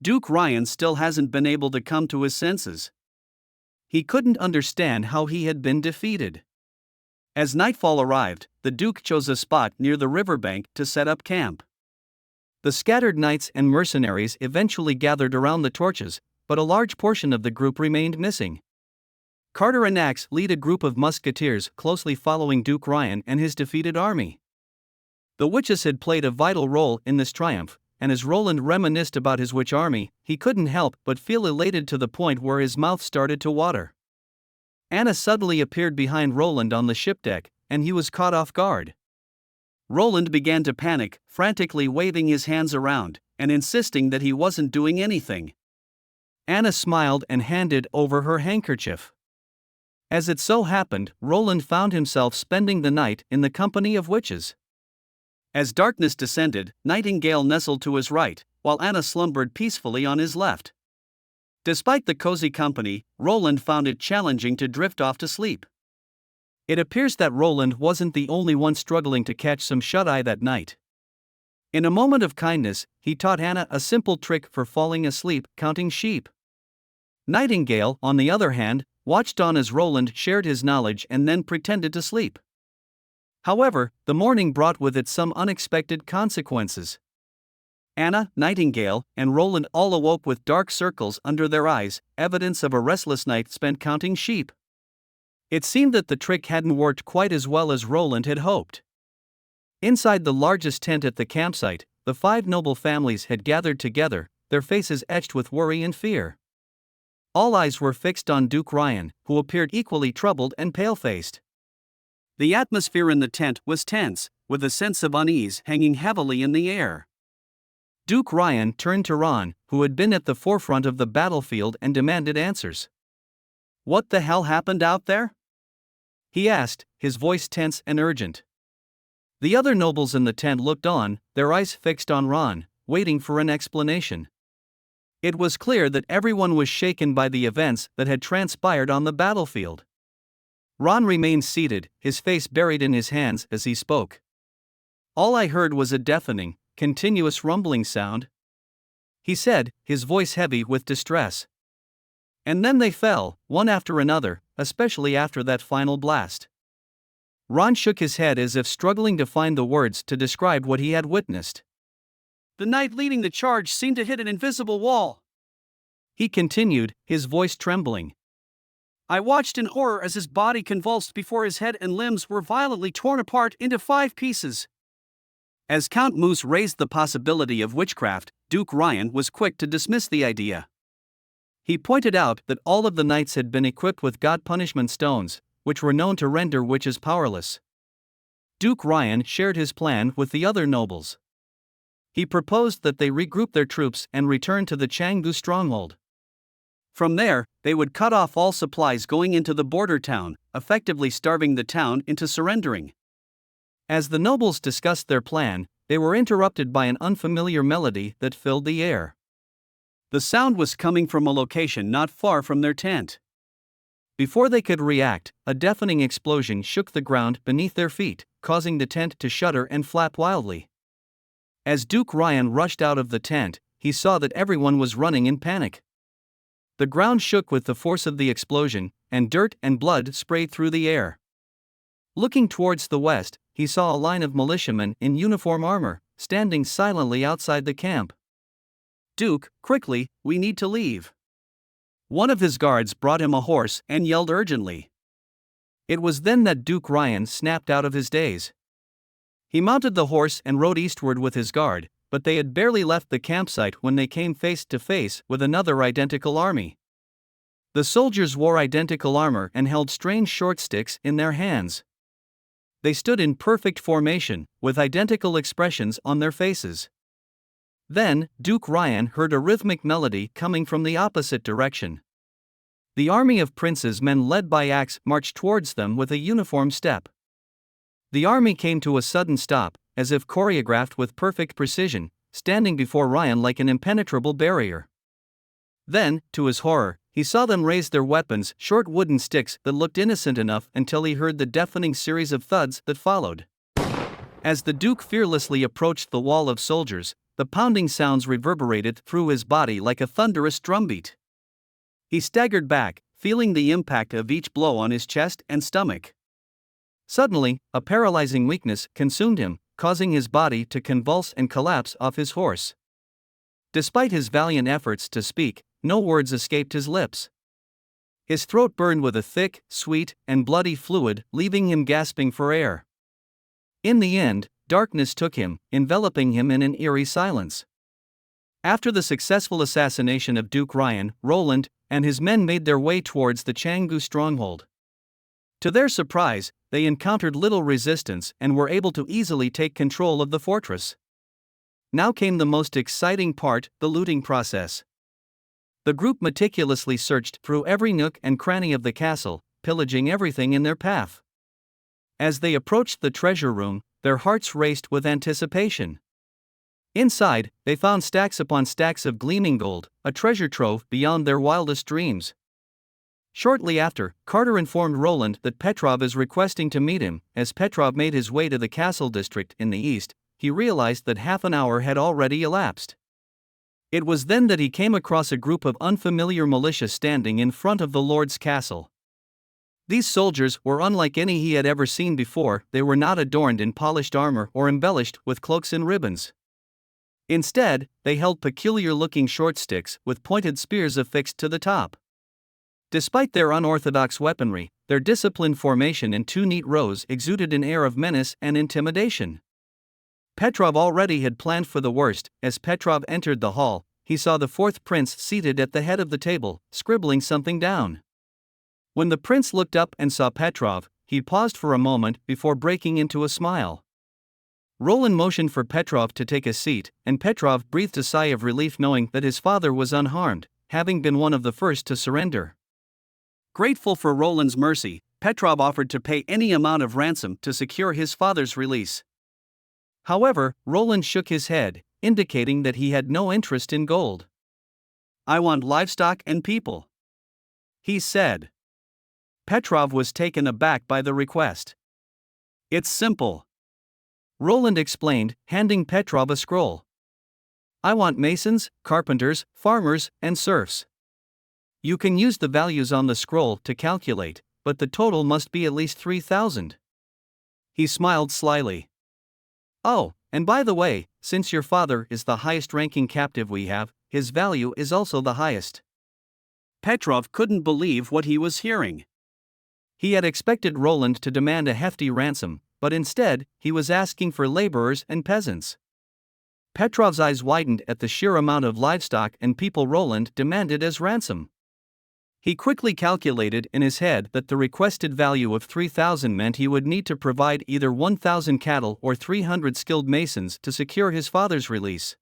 Duke Ryan still hasn't been able to come to his senses. He couldn't understand how he had been defeated. As nightfall arrived, the Duke chose a spot near the riverbank to set up camp. The scattered knights and mercenaries eventually gathered around the torches, but a large portion of the group remained missing. Carter and Axe lead a group of musketeers closely following Duke Ryan and his defeated army. The witches had played a vital role in this triumph, and as Roland reminisced about his witch army, he couldn't help but feel elated to the point where his mouth started to water. Anna suddenly appeared behind Roland on the ship deck, and he was caught off guard. Roland began to panic, frantically waving his hands around, and insisting that he wasn't doing anything. Anna smiled and handed over her handkerchief. As it so happened, Roland found himself spending the night in the company of witches. As darkness descended, Nightingale nestled to his right, while Anna slumbered peacefully on his left. Despite the cozy company, Roland found it challenging to drift off to sleep. It appears that Roland wasn't the only one struggling to catch some shut-eye that night. In a moment of kindness, he taught Anna a simple trick for falling asleep, counting sheep. Nightingale, on the other hand, watched on as Roland shared his knowledge and then pretended to sleep. However, the morning brought with it some unexpected consequences. Anna, Nightingale, and Roland all awoke with dark circles under their eyes, evidence of a restless night spent counting sheep. It seemed that the trick hadn't worked quite as well as Roland had hoped. Inside the largest tent at the campsite, the 5 noble families had gathered together, their faces etched with worry and fear. All eyes were fixed on Duke Ryan, who appeared equally troubled and pale-faced. The atmosphere in the tent was tense, with a sense of unease hanging heavily in the air. Duke Ryan turned to Ron, who had been at the forefront of the battlefield, and demanded answers. "What the hell happened out there?" he asked, his voice tense and urgent. The other nobles in the tent looked on, their eyes fixed on Ron, waiting for an explanation. It was clear that everyone was shaken by the events that had transpired on the battlefield. Ron remained seated, his face buried in his hands as he spoke. "All I heard was a deafening, continuous rumbling sound," he said, his voice heavy with distress. "And then they fell, one after another, especially after that final blast." Ron shook his head as if struggling to find the words to describe what he had witnessed. "The knight leading the charge seemed to hit an invisible wall," he continued, his voice trembling. "I watched in horror as his body convulsed before his head and limbs were violently torn apart into 5 pieces." As Count Moose raised the possibility of witchcraft, Duke Ryan was quick to dismiss the idea. He pointed out that all of the knights had been equipped with god punishment stones, which were known to render witches powerless. Duke Ryan shared his plan with the other nobles. He proposed that they regroup their troops and return to the Changgu stronghold. From there, they would cut off all supplies going into the border town, effectively starving the town into surrendering. As the nobles discussed their plan, they were interrupted by an unfamiliar melody that filled the air. The sound was coming from a location not far from their tent. Before they could react, a deafening explosion shook the ground beneath their feet, causing the tent to shudder and flap wildly. As Duke Ryan rushed out of the tent, he saw that everyone was running in panic. The ground shook with the force of the explosion, and dirt and blood sprayed through the air. Looking towards the west, he saw a line of militiamen in uniform armor, standing silently outside the camp. "Duke, quickly, we need to leave." One of his guards brought him a horse and yelled urgently. It was then that Duke Ryan snapped out of his daze. He mounted the horse and rode eastward with his guard, but they had barely left the campsite when they came face to face with another identical army. The soldiers wore identical armor and held strange short sticks in their hands. They stood in perfect formation, with identical expressions on their faces. Then, Duke Ryan heard a rhythmic melody coming from the opposite direction. The army of princes' men led by Axe marched towards them with a uniform step. The army came to a sudden stop, as if choreographed with perfect precision, standing before Ryan like an impenetrable barrier. Then, to his horror, he saw them raise their weapons, short wooden sticks that looked innocent enough until he heard the deafening series of thuds that followed. As the Duke fearlessly approached the wall of soldiers, the pounding sounds reverberated through his body like a thunderous drumbeat. He staggered back, feeling the impact of each blow on his chest and stomach. Suddenly, a paralyzing weakness consumed him, causing his body to convulse and collapse off his horse. Despite his valiant efforts to speak, no words escaped his lips. His throat burned with a thick, sweet, and bloody fluid, leaving him gasping for air. In the end, darkness took him, enveloping him in an eerie silence. After the successful assassination of Duke Ryan, Roland and his men made their way towards the Canggu stronghold. To their surprise, they encountered little resistance and were able to easily take control of the fortress. Now came the most exciting part, the looting process. The group meticulously searched through every nook and cranny of the castle, pillaging everything in their path. As they approached the treasure room, their hearts raced with anticipation. Inside, they found stacks upon stacks of gleaming gold, a treasure trove beyond their wildest dreams. Shortly after, Carter informed Roland that Petrov is requesting to meet him. As Petrov made his way to the castle district in the east, he realized that half an hour had already elapsed. It was then that he came across a group of unfamiliar militia standing in front of the Lord's castle. These soldiers were unlike any he had ever seen before. They were not adorned in polished armor or embellished with cloaks and ribbons. Instead, they held peculiar-looking short sticks with pointed spears affixed to the top. Despite their unorthodox weaponry, their disciplined formation in two neat rows exuded an air of menace and intimidation. Petrov already had planned for the worst. As Petrov entered the hall, he saw the fourth prince seated at the head of the table, scribbling something down. When the prince looked up and saw Petrov, he paused for a moment before breaking into a smile. Roland motioned for Petrov to take a seat, and Petrov breathed a sigh of relief knowing that his father was unharmed, having been one of the first to surrender. Grateful for Roland's mercy, Petrov offered to pay any amount of ransom to secure his father's release. However, Roland shook his head, indicating that he had no interest in gold. "I want livestock and people," he said. Petrov was taken aback by the request. "It's simple," Roland explained, handing Petrov a scroll. "I want masons, carpenters, farmers, and serfs. You can use the values on the scroll to calculate, but the total must be at least 3,000. He smiled slyly. "Oh, and by the way, since your father is the highest-ranking captive we have, his value is also the highest." Petrov couldn't believe what he was hearing. He had expected Roland to demand a hefty ransom, but instead, he was asking for laborers and peasants. Petrov's eyes widened at the sheer amount of livestock and people Roland demanded as ransom. He quickly calculated in his head that the requested value of 3,000 meant he would need to provide either 1,000 cattle or 300 skilled masons to secure his father's release.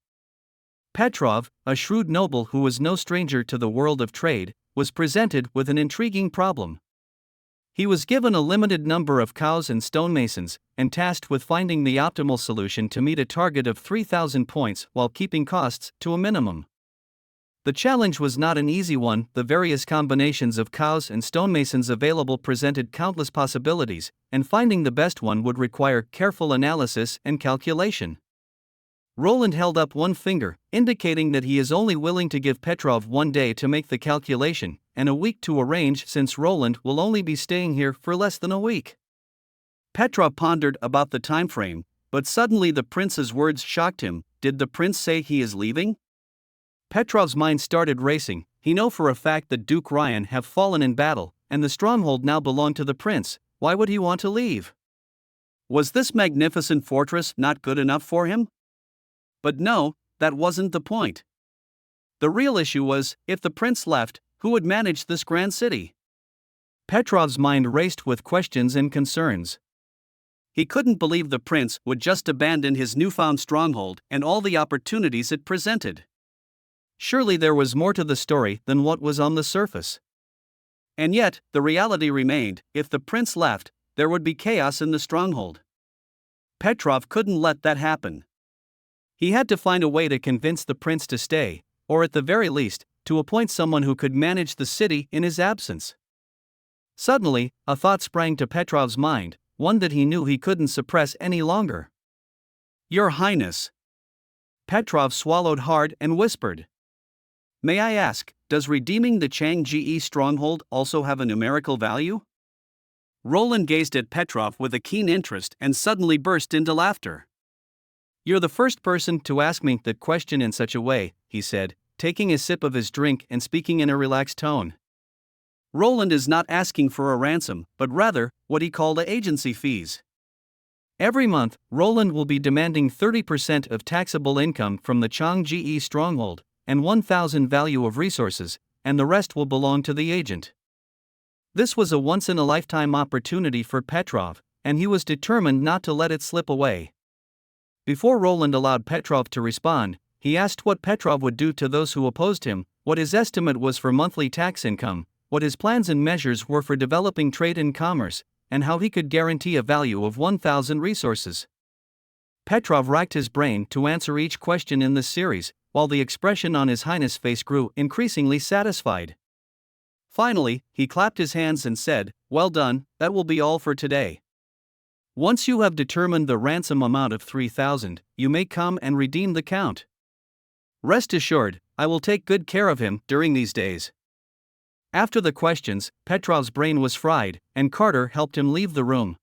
Petrov, a shrewd noble who was no stranger to the world of trade, was presented with an intriguing problem. He was given a limited number of cows and stonemasons, and tasked with finding the optimal solution to meet a target of 3,000 points while keeping costs to a minimum. The challenge was not an easy one. The various combinations of cows and stonemasons available presented countless possibilities, and finding the best one would require careful analysis and calculation. Roland held up one finger, indicating that he is only willing to give Petrov 1 day to make the calculation, and a week to arrange since Roland will only be staying here for less than a week. Petrov pondered about the time frame, but suddenly the prince's words shocked him. Did the prince say he is leaving? Petrov's mind started racing. He knew for a fact that Duke Ryan have fallen in battle, and the stronghold now belonged to the prince. Why would he want to leave? Was this magnificent fortress not good enough for him? But no, that wasn't the point. The real issue was, if the prince left, who would manage this grand city? Petrov's mind raced with questions and concerns. He couldn't believe the prince would just abandon his newfound stronghold and all the opportunities it presented. Surely there was more to the story than what was on the surface. And yet, the reality remained, if the prince left, there would be chaos in the stronghold. Petrov couldn't let that happen. He had to find a way to convince the prince to stay, or at the very least, to appoint someone who could manage the city in his absence. Suddenly, a thought sprang to Petrov's mind, one that he knew he couldn't suppress any longer. "Your Highness," Petrov swallowed hard and whispered. May I ask, does redeeming the Changji stronghold also have a numerical value? Roland gazed at Petrov with a keen interest and suddenly burst into laughter. You're the first person to ask me that question in such a way, he said, taking a sip of his drink and speaking in a relaxed tone. Roland is not asking for a ransom, but rather, what he called agency fees. Every month, Roland will be demanding 30% of taxable income from the Changji stronghold, and 1,000 value of resources, and the rest will belong to the agent. This was a once-in-a-lifetime opportunity for Petrov, and he was determined not to let it slip away. Before Roland allowed Petrov to respond, he asked what Petrov would do to those who opposed him, what his estimate was for monthly tax income, what his plans and measures were for developing trade and commerce, and how he could guarantee a value of 1,000 resources. Petrov racked his brain to answer each question in this series, while the expression on His Highness' face grew increasingly satisfied. Finally, he clapped his hands and said, Well done, that will be all for today. Once you have determined the ransom amount of 3,000, you may come and redeem the count. Rest assured, I will take good care of him during these days. After the questions, Petrov's brain was fried, and Carter helped him leave the room.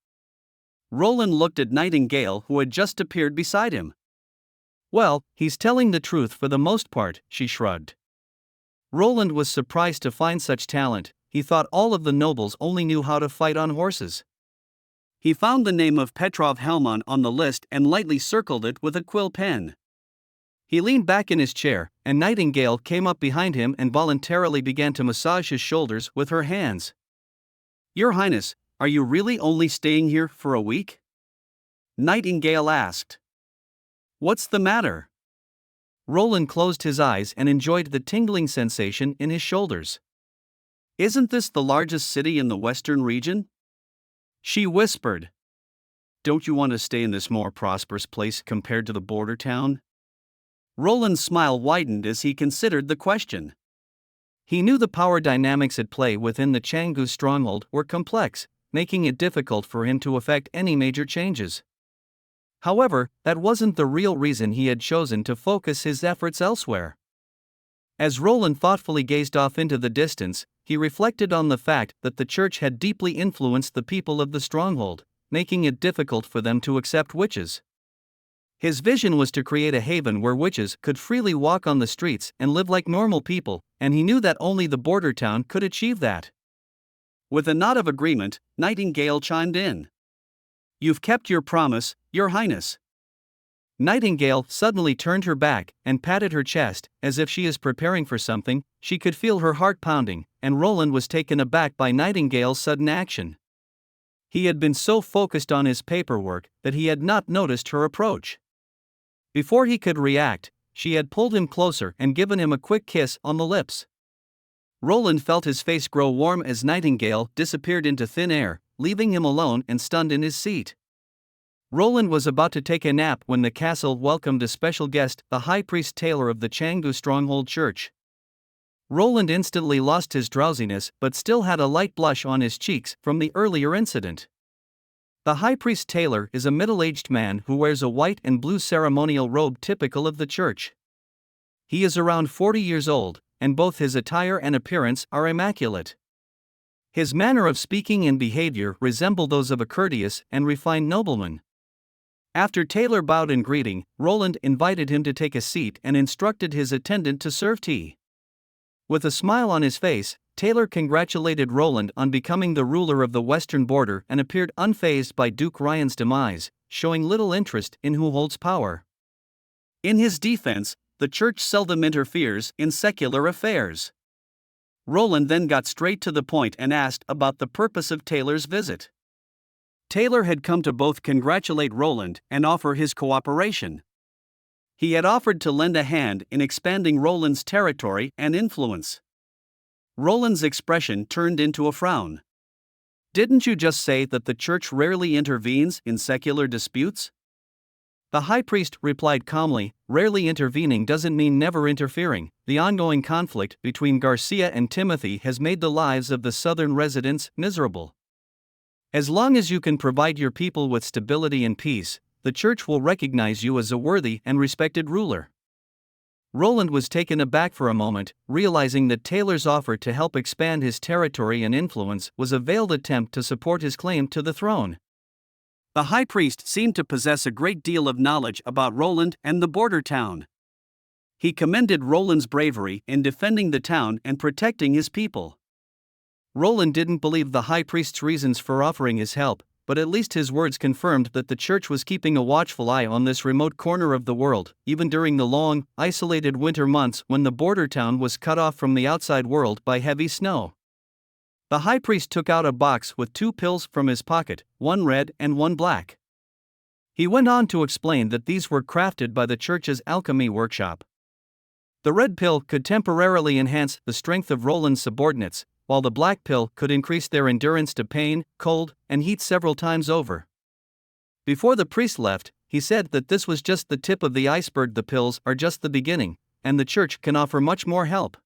Roland looked at Nightingale, who had just appeared beside him. Well, he's telling the truth for the most part, she shrugged. Roland was surprised to find such talent. He thought all of the nobles only knew how to fight on horses. He found the name of Petrov Helmon on the list and lightly circled it with a quill pen. He leaned back in his chair, and Nightingale came up behind him and voluntarily began to massage his shoulders with her hands. Your Highness, are you really only staying here for a week? Nightingale asked. What's the matter? Roland closed his eyes and enjoyed the tingling sensation in his shoulders. Isn't this the largest city in the western region? She whispered. Don't you want to stay in this more prosperous place compared to the border town? Roland's smile widened as he considered the question. He knew the power dynamics at play within the Changgu stronghold were complex, making it difficult for him to effect any major changes. However, that wasn't the real reason he had chosen to focus his efforts elsewhere. As Roland thoughtfully gazed off into the distance, he reflected on the fact that the church had deeply influenced the people of the stronghold, making it difficult for them to accept witches. His vision was to create a haven where witches could freely walk on the streets and live like normal people, and he knew that only the border town could achieve that. With a nod of agreement, Nightingale chimed in. You've kept your promise, Your Highness. Nightingale suddenly turned her back and patted her chest, as if she is preparing for something. She could feel her heart pounding, and Roland was taken aback by Nightingale's sudden action. He had been so focused on his paperwork that he had not noticed her approach. Before he could react, she had pulled him closer and given him a quick kiss on the lips. Roland felt his face grow warm as Nightingale disappeared into thin air, leaving him alone and stunned in his seat. Roland was about to take a nap when the castle welcomed a special guest, the high priest Taylor of the Changgu Stronghold Church. Roland instantly lost his drowsiness but still had a light blush on his cheeks from the earlier incident. The high priest Taylor is a middle-aged man who wears a white and blue ceremonial robe typical of the church. He is around 40 years old, and both his attire and appearance are immaculate. His manner of speaking and behavior resemble those of a courteous and refined nobleman. After Taylor bowed in greeting, Roland invited him to take a seat and instructed his attendant to serve tea. With a smile on his face, Taylor congratulated Roland on becoming the ruler of the western border and appeared unfazed by Duke Ryan's demise, showing little interest in who holds power. In his defense, the church seldom interferes in secular affairs. Roland then got straight to the point and asked about the purpose of Taylor's visit. Taylor had come to both congratulate Roland and offer his cooperation. He had offered to lend a hand in expanding Roland's territory and influence. Roland's expression turned into a frown. Didn't you just say that the church rarely intervenes in secular disputes? The high priest replied calmly, rarely intervening doesn't mean never interfering. The ongoing conflict between Garcia and Timothy has made the lives of the southern residents miserable. As long as you can provide your people with stability and peace, the church will recognize you as a worthy and respected ruler. Roland was taken aback for a moment, realizing that Taylor's offer to help expand his territory and influence was a veiled attempt to support his claim to the throne. The high priest seemed to possess a great deal of knowledge about Roland and the border town. He commended Roland's bravery in defending the town and protecting his people. Roland didn't believe the high priest's reasons for offering his help, but at least his words confirmed that the church was keeping a watchful eye on this remote corner of the world, even during the long, isolated winter months when the border town was cut off from the outside world by heavy snow. The high priest took out a box with 2 pills from his pocket, one red and one black. He went on to explain that these were crafted by the church's alchemy workshop. The red pill could temporarily enhance the strength of Roland's subordinates, while the black pill could increase their endurance to pain, cold, and heat several times over. Before the priest left, he said that this was just the tip of the iceberg. The pills are just the beginning, and the church can offer much more help.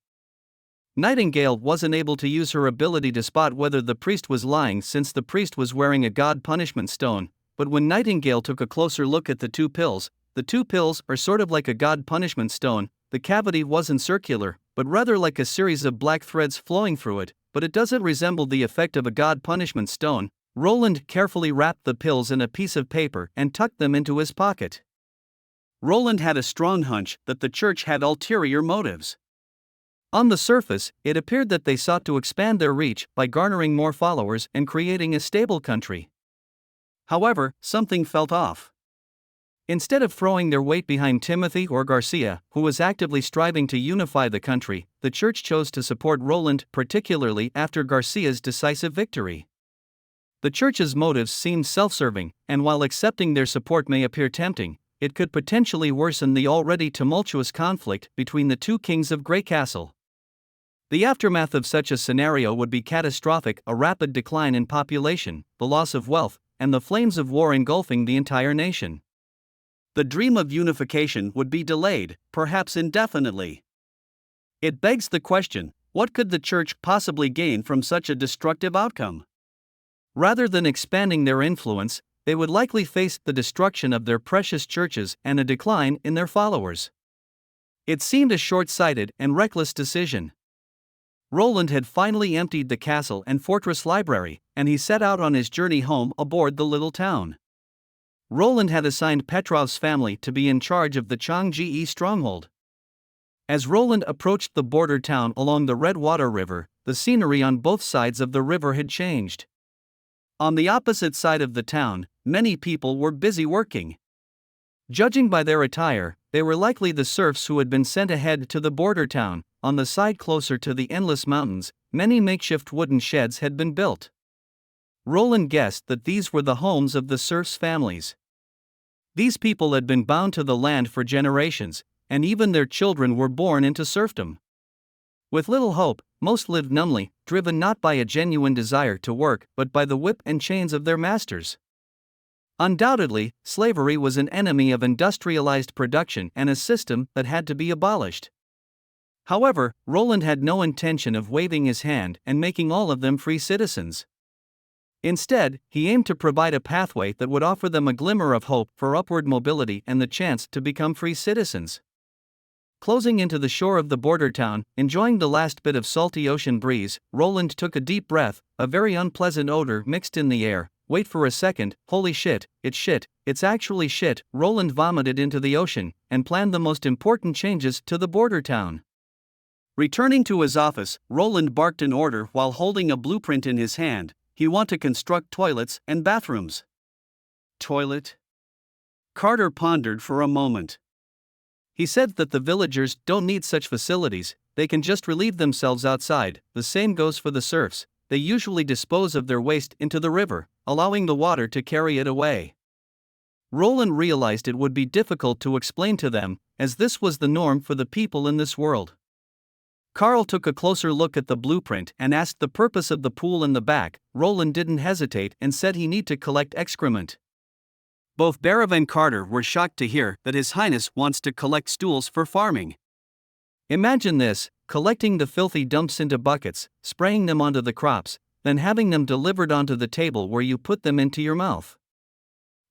Nightingale wasn't able to use her ability to spot whether the priest was lying since the priest was wearing a god punishment stone, but when Nightingale took a closer look at the 2 pills are sort of like a god punishment stone. The cavity wasn't circular, but rather like a series of black threads flowing through it, but it doesn't resemble the effect of a god punishment stone. Roland carefully wrapped the pills in a piece of paper and tucked them into his pocket. Roland had a strong hunch that the church had ulterior motives. On the surface, it appeared that they sought to expand their reach by garnering more followers and creating a stable country. However, something felt off. Instead of throwing their weight behind Timothy or Garcia, who was actively striving to unify the country, the church chose to support Roland, particularly after Garcia's decisive victory. The church's motives seemed self-serving, and while accepting their support may appear tempting, it could potentially worsen the already tumultuous conflict between the 2 kings of Grey Castle. The aftermath of such a scenario would be catastrophic: a rapid decline in population, the loss of wealth, and the flames of war engulfing the entire nation. The dream of unification would be delayed, perhaps indefinitely. It begs the question, what could the church possibly gain from such a destructive outcome? Rather than expanding their influence, they would likely face the destruction of their precious churches and a decline in their followers. It seemed a short-sighted and reckless decision. Roland had finally emptied the castle and fortress library, and he set out on his journey home aboard the little town. Roland had assigned Petrov's family to be in charge of the Changji stronghold. As Roland approached the border town along the Redwater River, the scenery on both sides of the river had changed. On the opposite side of the town, many people were busy working. Judging by their attire, they were likely the serfs who had been sent ahead to the border town. On the side closer to the endless mountains, many makeshift wooden sheds had been built. Roland guessed that these were the homes of the serfs' families. These people had been bound to the land for generations, and even their children were born into serfdom. With little hope, most lived numbly, driven not by a genuine desire to work but by the whip and chains of their masters. Undoubtedly, slavery was an enemy of industrialized production and a system that had to be abolished. However, Roland had no intention of waving his hand and making all of them free citizens. Instead, he aimed to provide a pathway that would offer them a glimmer of hope for upward mobility and the chance to become free citizens. Closing into the shore of the border town, enjoying the last bit of salty ocean breeze, Roland took a deep breath. A very unpleasant odor mixed in the air. Wait for a second, holy shit, it's actually shit. Roland vomited into the ocean and planned the most important changes to the border town. Returning to his office, Roland barked an order while holding a blueprint in his hand. He wanted to construct toilets and bathrooms. Toilet? Carter pondered for a moment. He said that the villagers don't need such facilities, they can just relieve themselves outside. The same goes for the serfs, they usually dispose of their waste into the river, allowing the water to carry it away. Roland realized it would be difficult to explain to them, as this was the norm for the people in this world. Carl took a closer look at the blueprint and asked the purpose of the pool in the back. Roland didn't hesitate and said he need to collect excrement. Both Barav and Carter were shocked to hear that His Highness wants to collect stools for farming. Imagine this, collecting the filthy dumps into buckets, spraying them onto the crops, then having them delivered onto the table where you put them into your mouth.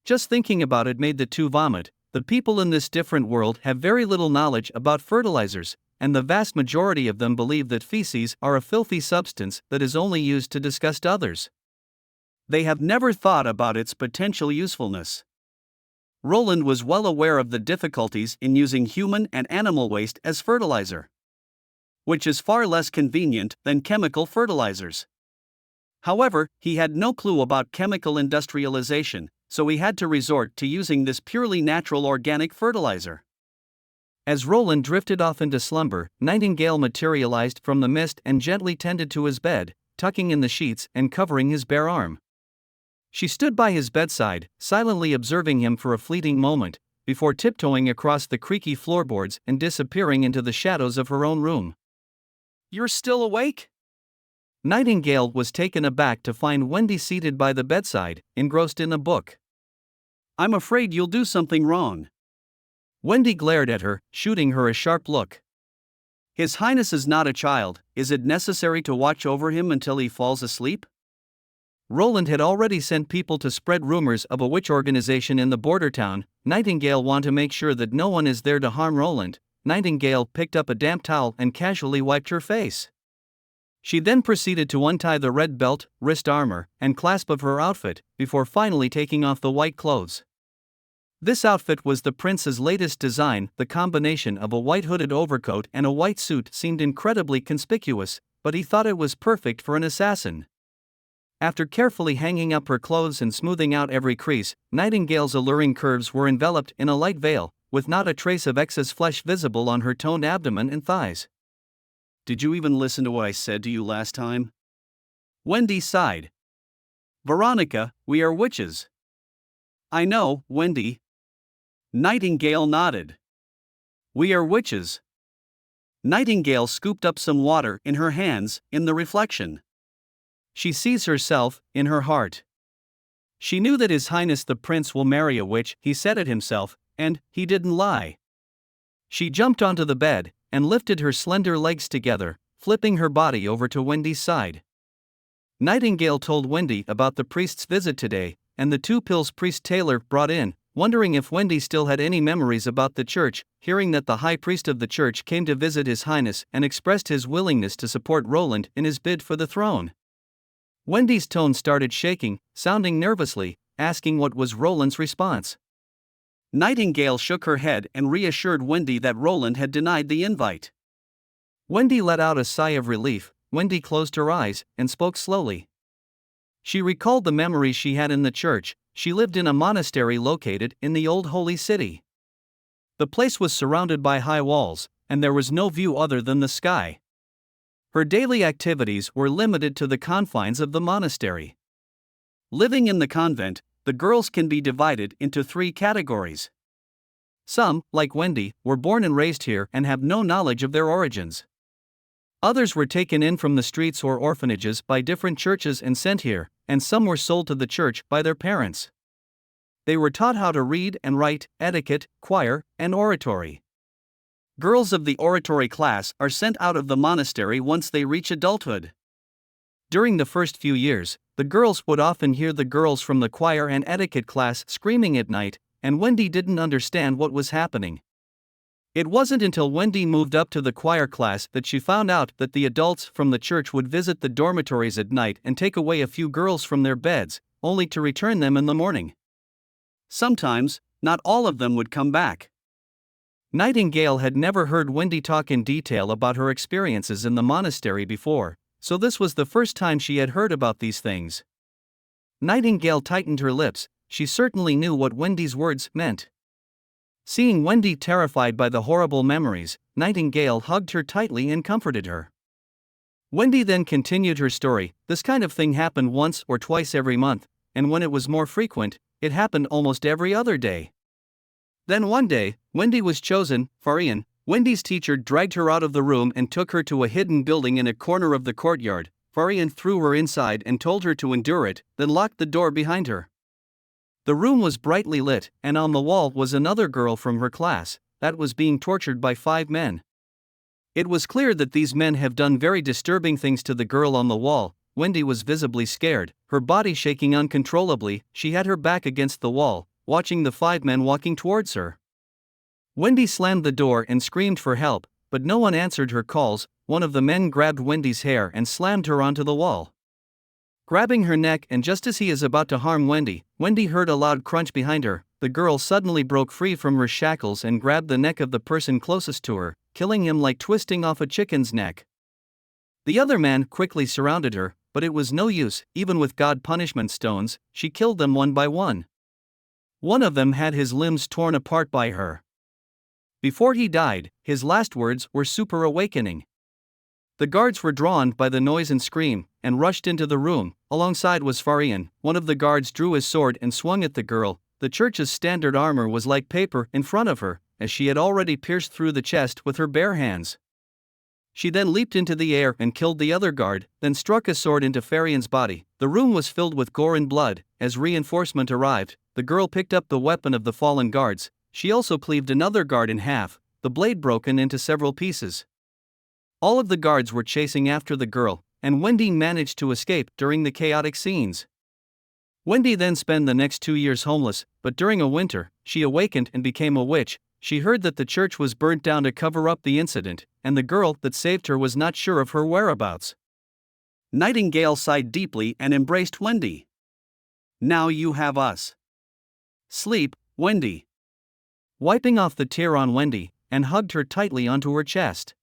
Just thinking about it made the two vomit. The people in this different world have very little knowledge about fertilizers, and the vast majority of them believe that feces are a filthy substance that is only used to disgust others. They have never thought about its potential usefulness. Roland was well aware of the difficulties in using human and animal waste as fertilizer, which is far less convenient than chemical fertilizers. However, he had no clue about chemical industrialization, so he had to resort to using this purely natural organic fertilizer. As Roland drifted off into slumber, Nightingale materialized from the mist and gently tended to his bed, tucking in the sheets and covering his bare arm. She stood by his bedside, silently observing him for a fleeting moment, before tiptoeing across the creaky floorboards and disappearing into the shadows of her own room. "You're still awake?" Nightingale was taken aback to find Wendy seated by the bedside, engrossed in a book. "I'm afraid you'll do something wrong." Wendy glared at her, shooting her a sharp look. "His Highness is not a child. Is it necessary to watch over him until he falls asleep?" Roland had already sent people to spread rumors of a witch organization in the border town. Nightingale want to make sure that no one is there to harm Roland. Nightingale picked up a damp towel and casually wiped her face. She then proceeded to untie the red belt, wrist armor, and clasp of her outfit, before finally taking off the white clothes. This outfit was the prince's latest design. The combination of a white hooded overcoat and a white suit seemed incredibly conspicuous, but he thought it was perfect for an assassin. After carefully hanging up her clothes and smoothing out every crease, Nightingale's alluring curves were enveloped in a light veil, with not a trace of excess flesh visible on her toned abdomen and thighs. "Did you even listen to what I said to you last time?" Wendy sighed. "Veronica, we are witches." "I know, Wendy." Nightingale nodded. "We are witches." Nightingale scooped up some water in her hands, in the reflection. She sees herself, in her heart. She knew that His Highness the Prince will marry a witch, he said it himself, and he didn't lie. She jumped onto the bed, and lifted her slender legs together, flipping her body over to Wendy's side. Nightingale told Wendy about the priest's visit today, and the 2 pills priest Taylor brought in, wondering if Wendy still had any memories about the church. Hearing that the high priest of the church came to visit His Highness and expressed his willingness to support Roland in his bid for the throne. Wendy's tone started shaking, sounding nervously, asking what was Roland's response. Nightingale shook her head and reassured Wendy that Roland had denied the invite. Wendy let out a sigh of relief. Wendy closed her eyes and spoke slowly. She recalled the memories she had in the church. She lived in a monastery located in the old holy city. The place was surrounded by high walls, and there was no view other than the sky. Her daily activities were limited to the confines of the monastery. Living in the convent, the girls can be divided into 3 categories. Some, like Wendy, were born and raised here and have no knowledge of their origins. Others were taken in from the streets or orphanages by different churches and sent here, and some were sold to the church by their parents. They were taught how to read and write, etiquette, choir, and oratory. Girls of the oratory class are sent out of the monastery once they reach adulthood. During the first few years, the girls would often hear the girls from the choir and etiquette class screaming at night, and Wendy didn't understand what was happening. It wasn't until Wendy moved up to the choir class that she found out that the adults from the church would visit the dormitories at night and take away a few girls from their beds, only to return them in the morning. Sometimes, not all of them would come back. Nightingale had never heard Wendy talk in detail about her experiences in the monastery before, so this was the first time she had heard about these things. Nightingale tightened her lips. She certainly knew what Wendy's words meant. Seeing Wendy terrified by the horrible memories, Nightingale hugged her tightly and comforted her. Wendy then continued her story. This kind of thing happened once or twice every month, and when it was more frequent, it happened almost every other day. Then one day, Wendy was chosen, Farian. Wendy's teacher dragged her out of the room and took her to a hidden building in a corner of the courtyard. Farian threw her inside and told her to endure it, then locked the door behind her. The room was brightly lit, and on the wall was another girl from her class that was being tortured by 5 men. It was clear that these men have done very disturbing things to the girl on the wall. Wendy was visibly scared, her body shaking uncontrollably. She had her back against the wall, watching the 5 men walking towards her. Wendy slammed the door and screamed for help, but no one answered her calls. One of the men grabbed Wendy's hair and slammed her onto the wall, grabbing her neck, and just as he is about to harm Wendy, Wendy heard a loud crunch behind her. The girl suddenly broke free from her shackles and grabbed the neck of the person closest to her, killing him like twisting off a chicken's neck. The other man quickly surrounded her, but it was no use. Even with God punishment stones, she killed them one by one. One of them had his limbs torn apart by her. Before he died, his last words were "super awakening." The guards were drawn by the noise and scream, and rushed into the room. Alongside was Farian. One of the guards drew his sword and swung at the girl. The church's standard armor was like paper in front of her, as she had already pierced through the chest with her bare hands. She then leaped into the air and killed the other guard, then struck a sword into Farian's body. The room was filled with gore and blood. As reinforcement arrived, the girl picked up the weapon of the fallen guards. She also cleaved another guard in half, the blade broken into several pieces. All of the guards were chasing after the girl, and Wendy managed to escape during the chaotic scenes. Wendy then spent the next 2 years homeless, but during a winter, she awakened and became a witch. She heard that the church was burnt down to cover up the incident, and the girl that saved her was not sure of her whereabouts. Nightingale sighed deeply and embraced Wendy. "Now you have us. Sleep, Wendy." Wiping off the tear on Wendy, and hugged her tightly onto her chest.